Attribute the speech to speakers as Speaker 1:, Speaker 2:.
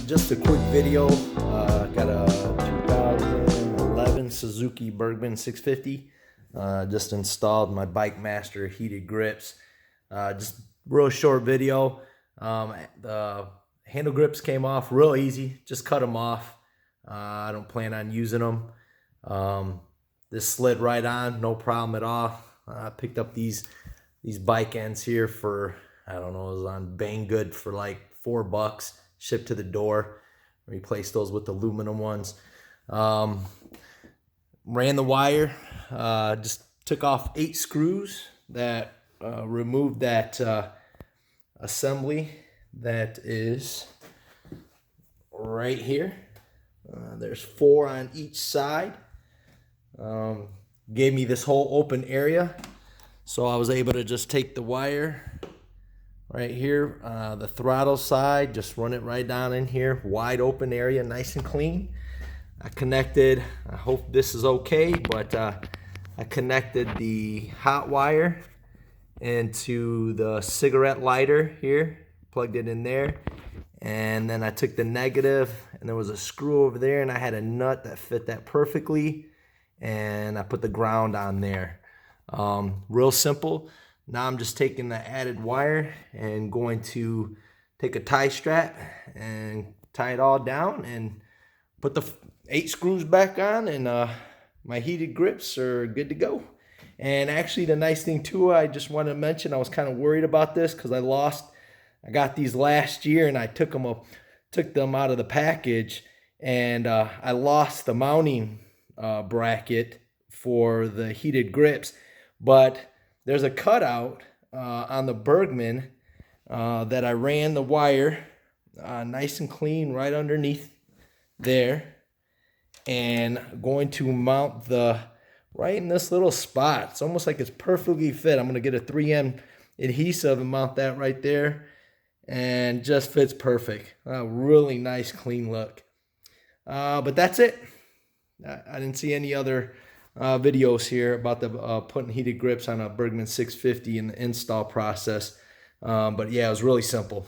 Speaker 1: just a quick video. Got a 2011 Suzuki Burgman 650. Just installed my Bike Master heated grips. Just real short video. The handle grips came off real easy. Just cut them off. I don't plan on using them. This slid right on, no problem at all. I picked up these bike ends here for, I don't know, it was on Banggood for like $4, shipped to the door. Replaced those with aluminum ones. Ran the wire, just took off 8 screws that removed that assembly that is right here. There's 4 on each side. Gave me this whole open area, so I was able to just take the wire right here, the throttle side, just run it right down in here, wide open area, nice and clean. I connected, I hope this is okay, but I connected the hot wire into the cigarette lighter here, plugged it in there, and then I took the negative, and there was a screw over there, and I had a nut that fit that perfectly, and I put the ground on there. Real simple. Now I'm just taking the added wire and going to take a tie strap and tie it all down and put the 8 screws back on, and my heated grips are good to go. And actually, the nice thing too, I just wanted to mention, I was kind of worried about this because I got these last year and I took them out of the package, and I lost the mounting bracket for the heated grips, but there's a cutout on the Burgman that I ran the wire nice and clean right underneath there, and going to mount right in this little spot. It's almost like it's perfectly fit. I'm going to get a 3M adhesive and mount that right there, and just fits perfect. Really nice clean look. But that's it. I didn't see any other videos here about the putting heated grips on a Burgman 650 in the install process. But yeah, it was really simple.